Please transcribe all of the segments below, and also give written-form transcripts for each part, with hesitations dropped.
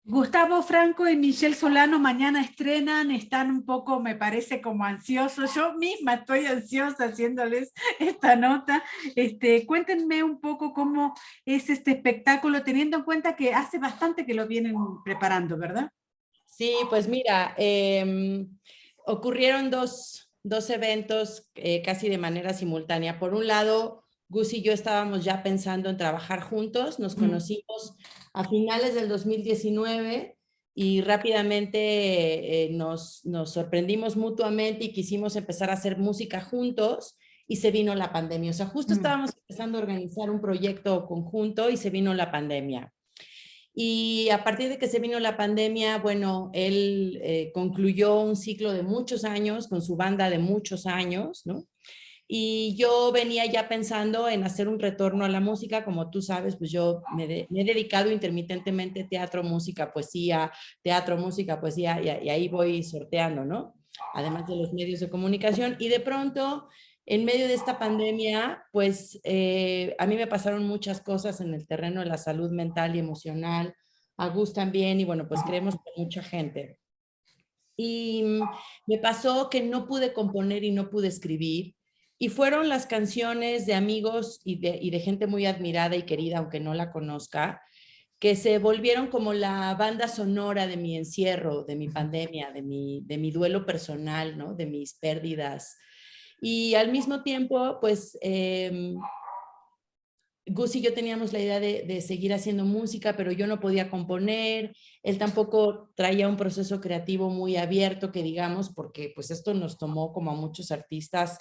Gustavo Franco y Michelle Solano mañana estrenan, están un poco, me parece, como ansiosos. Yo misma estoy ansiosa haciéndoles esta nota. Cuéntenme un poco cómo es este espectáculo, teniendo en cuenta que hace bastante que lo vienen preparando, ¿verdad? Sí, pues mira, ocurrieron dos eventos casi de manera simultánea. Por un lado, Gus y yo estábamos ya pensando en trabajar juntos, nos Mm. conocimos a finales del 2019 y rápidamente nos sorprendimos mutuamente y quisimos empezar a hacer música juntos y se vino la pandemia. O sea, justo Mm. estábamos empezando a organizar un proyecto conjunto y se vino la pandemia. Y a partir de que se vino la pandemia, bueno, él concluyó un ciclo de muchos años con su banda de muchos años, ¿no? Y yo venía ya pensando en hacer un retorno a la música, como tú sabes, pues yo me he dedicado intermitentemente a teatro, música, poesía, y ahí voy sorteando, ¿no? Además de los medios de comunicación. Y de pronto, en medio de esta pandemia, pues a mí me pasaron muchas cosas en el terreno de la salud mental y emocional, a Gus también, y bueno, pues creemos que mucha gente. Y me pasó que no pude componer y no pude escribir. Y fueron las canciones de amigos y de gente muy admirada y querida, aunque no la conozca, que se volvieron como la banda sonora de mi encierro, de mi pandemia, de mi duelo personal, ¿no? De mis pérdidas. Y al mismo tiempo, pues Gus y yo teníamos la idea de seguir haciendo música, pero yo no podía componer, él tampoco traía un proceso creativo muy abierto, que digamos, porque pues esto nos tomó como a muchos artistas,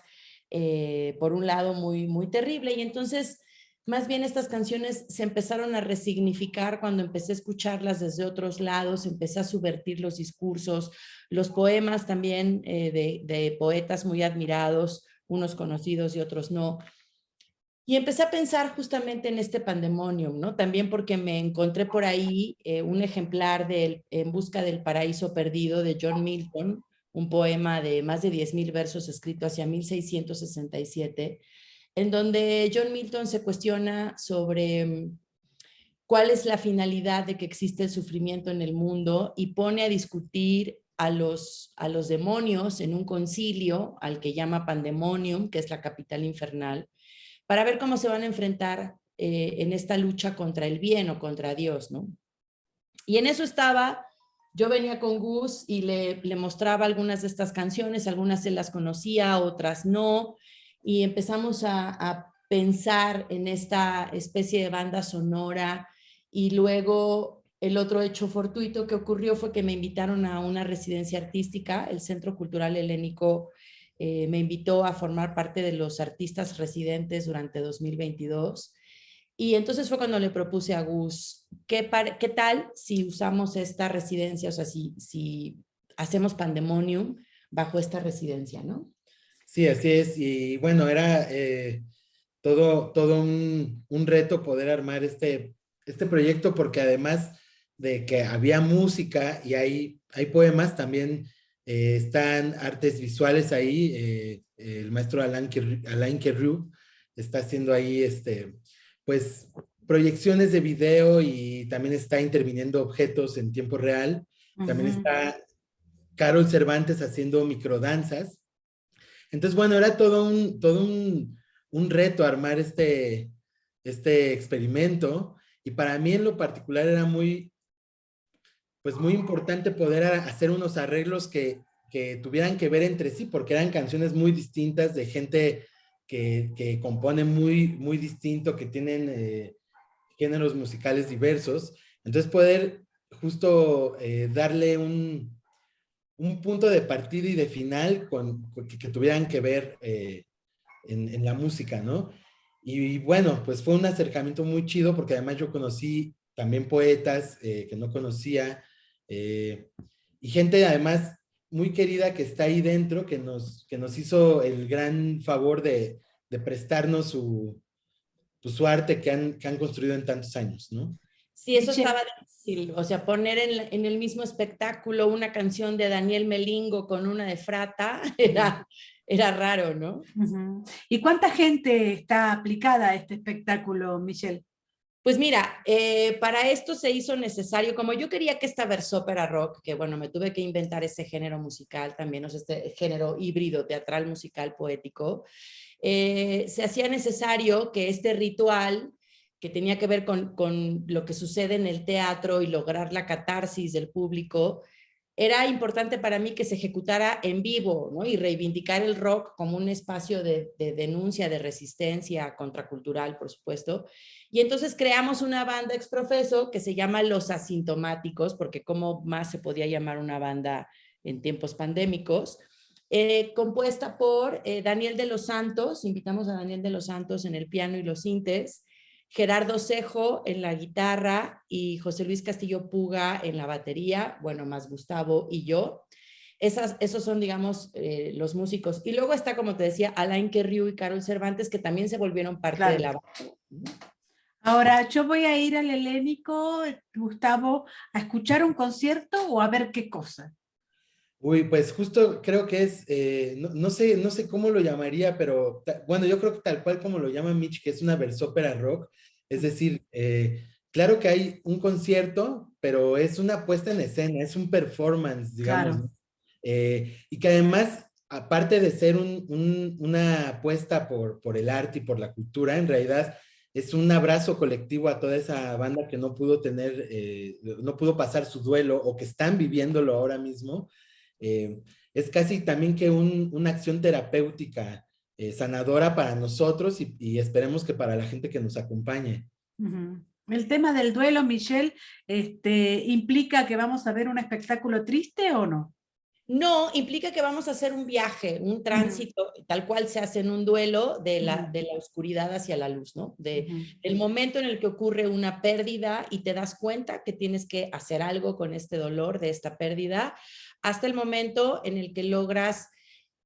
por un lado, muy, muy terrible, y entonces más bien estas canciones se empezaron a resignificar cuando empecé a escucharlas desde otros lados, empecé a subvertir los discursos, los poemas también de poetas muy admirados, unos conocidos y otros no. Y empecé a pensar justamente en este pandemonium, ¿no? También porque me encontré por ahí un ejemplar de En busca del paraíso perdido de John Milton, un poema de más de 10,000 versos escrito hacia 1667, en donde John Milton se cuestiona sobre cuál es la finalidad de que existe el sufrimiento en el mundo y pone a discutir a los demonios en un concilio al que llama Pandemonium, que es la capital infernal, para ver cómo se van a enfrentar en esta lucha contra el bien o contra Dios, ¿no? Y en eso estaba, yo venía con Gus y le mostraba algunas de estas canciones, algunas él las conocía, otras no, y empezamos a pensar en esta especie de banda sonora, y luego el otro hecho fortuito que ocurrió fue que me invitaron a una residencia artística, el Centro Cultural Helénico me invitó a formar parte de los artistas residentes durante 2022. Y entonces fue cuando le propuse a Gus, ¿qué tal si usamos esta residencia? O sea, si hacemos Pandemonium bajo esta residencia, ¿no? Sí, así es. Y bueno, era todo un reto poder armar este proyecto, porque además de que había música y hay poemas, también están artes visuales ahí. El maestro Alain Querriu está haciendo ahí, pues, proyecciones de video, y también está interviniendo objetos en tiempo real. También Ujú. está Carol Cervantes haciendo microdanzas. Entonces, bueno, era un reto armar este experimento, y para mí en lo particular era pues muy importante poder hacer unos arreglos que tuvieran que ver entre sí, porque eran canciones muy distintas de gente que compone muy distinto, que tienen géneros musicales diversos. Entonces, poder justo darle un punto de partida y de final que tuvieran que ver en la música, ¿no? Y bueno, pues fue un acercamiento muy chido, porque además yo conocí también poetas que no conocía, eh, y gente además muy querida que está ahí dentro, que nos hizo el gran favor de prestarnos pues, su arte que han construido en tantos años, ¿no? Sí, eso Michelle, estaba difícil, o sea, poner en el mismo espectáculo una canción de Daniel Melingo con una de Frata era raro, ¿no? ujú. ¿Y cuánta gente está aplicada a este espectáculo, Michelle? Pues mira, para esto se hizo necesario, como yo quería que esta versópera rock, que bueno, me tuve que inventar ese género musical también, o sea, este género híbrido, teatral, musical, poético, se hacía necesario que este ritual que tenía que ver con lo que sucede en el teatro y lograr la catarsis del público, era importante para mí que se ejecutara en vivo, ¿no? Y reivindicar el rock como un espacio de denuncia, de resistencia contracultural, por supuesto. Y entonces creamos una banda exprofeso que se llama Los Asintomáticos, porque cómo más se podía llamar una banda en tiempos pandémicos, compuesta por Daniel de los Santos, invitamos a Daniel de los Santos en el piano y los sintes, Gerardo Cejo en la guitarra y José Luis Castillo Puga en la batería, bueno, más Gustavo y yo. Esos son, digamos, los músicos. Y luego está, como te decía, Alain Querriu y Carol Cervantes, que también se volvieron parte de la banda. Ahora, yo voy a ir al Helénico, Gustavo, a escuchar un concierto o a ver qué cosa. Uy, pues justo creo que es, no sé cómo lo llamaría, pero bueno, yo creo que tal cual como lo llama Mitch, que es una versópera rock, es decir, claro que hay un concierto, pero es una puesta en escena, es un performance, digamos, Claro. ¿no? Y que además, aparte de ser una apuesta por el arte y por la cultura, en realidad es un abrazo colectivo a toda esa banda que no pudo tener, no pudo pasar su duelo o que están viviéndolo ahora mismo. Es casi también que una acción terapéutica sanadora para nosotros y esperemos que para la gente que nos acompañe. Ujú. El tema del duelo, Michelle, ¿implica que vamos a ver un espectáculo triste o no? No, implica que vamos a hacer un viaje, un Ujú, tránsito, tal cual se hace en un duelo ujú, de la oscuridad hacia la luz, ¿no? ujú. Del momento en el que ocurre una pérdida y te das cuenta que tienes que hacer algo con este dolor de esta pérdida, hasta el momento en el que logras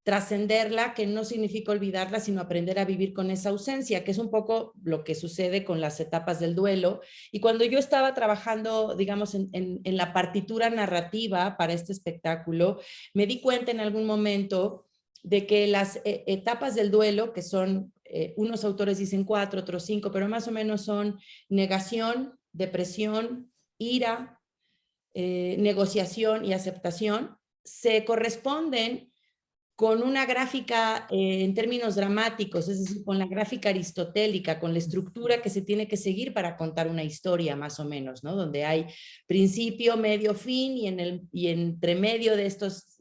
trascenderla, que no significa olvidarla, sino aprender a vivir con esa ausencia, que es un poco lo que sucede con las etapas del duelo. Y cuando yo estaba trabajando, digamos, en la partitura narrativa para este espectáculo, me di cuenta en algún momento de que las etapas del duelo, que son, unos autores dicen 4, otros 5, pero más o menos son negación, depresión, ira, negociación y aceptación, se corresponden con una gráfica en términos dramáticos, es decir, con la gráfica aristotélica, con la estructura que se tiene que seguir para contar una historia más o menos, ¿no? Donde hay principio, medio, fin y entre medio de estos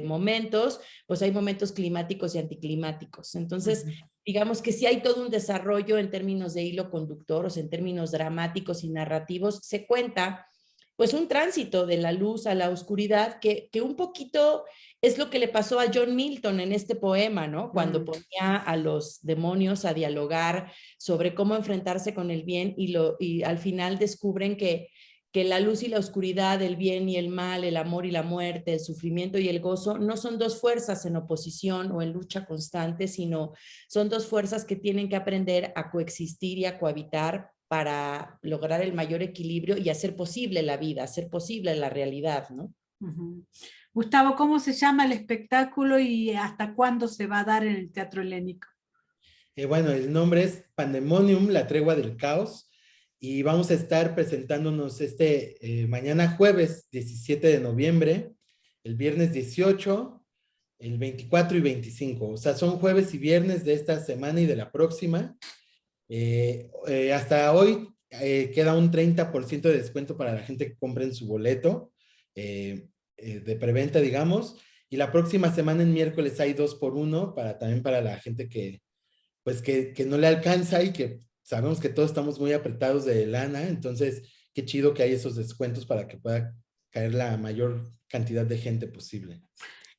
momentos, pues hay momentos climáticos y anticlimáticos. Entonces, Ujú. digamos que sí hay todo un desarrollo en términos de hilo conductor, o sea, en términos dramáticos y narrativos, se cuenta pues un tránsito de la luz a la oscuridad que un poquito es lo que le pasó a John Milton en este poema, ¿no? Cuando ponía a los demonios a dialogar sobre cómo enfrentarse con el bien y al final descubren que la luz y la oscuridad, el bien y el mal, el amor y la muerte, el sufrimiento y el gozo, no son dos fuerzas en oposición o en lucha constante, sino son dos fuerzas que tienen que aprender a coexistir y a cohabitar para lograr el mayor equilibrio y hacer posible la vida, hacer posible la realidad, ¿no? Ujú. Gustavo, ¿cómo se llama el espectáculo y hasta cuándo se va a dar en el Teatro Helénico? Bueno, el nombre es Pandemonium, la tregua del caos, y vamos a estar presentándonos mañana jueves 17 de noviembre, el viernes 18, el 24 y 25. O sea, son jueves y viernes de esta semana y de la próxima. Hasta hoy queda un 30% de descuento para la gente que compre en su boleto de preventa, digamos. Y la próxima semana, en miércoles, hay 2 por 1 también para la gente pues que no le alcanza y que sabemos que todos estamos muy apretados de lana. Entonces, qué chido que hay esos descuentos para que pueda caer la mayor cantidad de gente posible.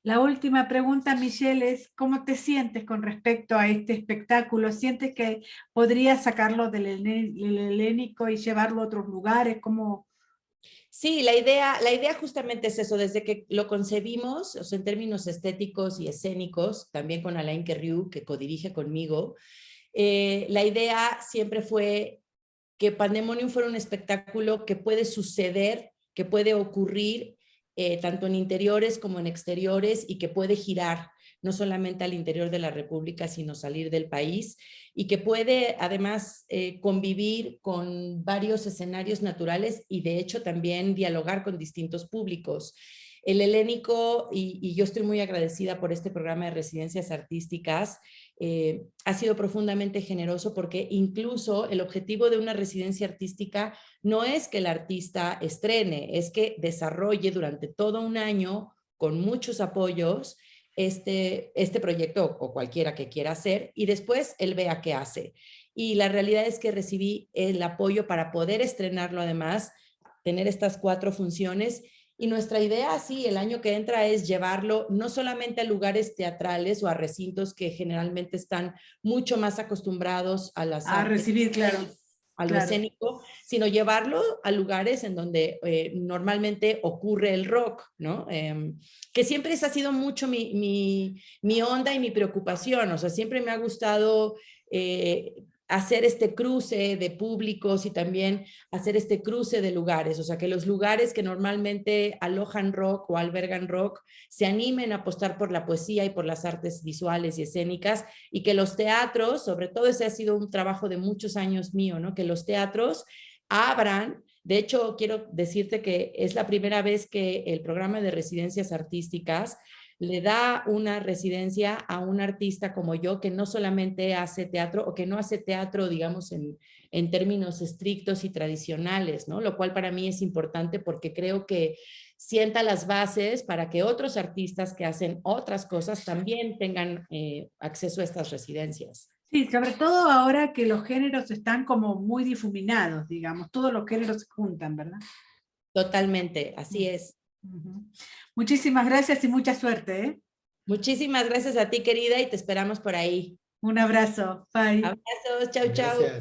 La última pregunta, Michelle, es ¿cómo te sientes con respecto a este espectáculo? ¿Sientes que podrías sacarlo del Helénico y llevarlo a otros lugares? ¿Cómo? Sí, la idea justamente es eso, desde que lo concebimos, o sea, en términos estéticos y escénicos, también con Alain Querriu, que codirige conmigo, la idea siempre fue que Pandemonium fuera un espectáculo que puede suceder, que puede ocurrir tanto en interiores como en exteriores y que puede girar. no solamente al interior de la República, sino salir del país, y que puede además convivir con varios escenarios naturales y de hecho también dialogar con distintos públicos. El Helénico, y yo estoy muy agradecida por este programa de residencias artísticas, ha sido profundamente generoso porque incluso el objetivo de una residencia artística no es que el artista estrene, es que desarrolle durante todo un año con muchos apoyos este proyecto o cualquiera que quiera hacer y después él vea qué hace. Y la realidad es que recibí el apoyo para poder estrenarlo además, tener estas 4 funciones. Y nuestra idea, sí, el año que entra es llevarlo no solamente a lugares teatrales o a recintos que generalmente están mucho más acostumbrados a las A artes, recibir, claro. a lo Claro. escénico, sino llevarlo a lugares en donde normalmente ocurre el rock, ¿no? Que siempre esa ha sido mucho mi onda y mi preocupación, o sea, siempre me ha gustado hacer este cruce de públicos y también hacer este cruce de lugares, o sea, que los lugares que normalmente alojan rock o albergan rock se animen a apostar por la poesía y por las artes visuales y escénicas, y que los teatros, sobre todo ese ha sido un trabajo de muchos años mío, ¿no? Que los teatros abran. De hecho, quiero decirte que es la primera vez que el programa de residencias artísticas le da una residencia a un artista como yo que no solamente hace teatro o que no hace teatro, digamos, en términos estrictos y tradicionales, ¿no? Lo cual para mí es importante porque creo que sienta las bases para que otros artistas que hacen otras cosas también tengan acceso a estas residencias. Sí, sobre todo ahora que los géneros están como muy difuminados, digamos, todos los géneros se juntan, ¿verdad? Totalmente, así es. Muchísimas gracias y mucha suerte, ¿eh? Muchísimas gracias a ti, querida, y te esperamos por ahí. Un abrazo. Bye. Abrazos, chau, chau. Gracias.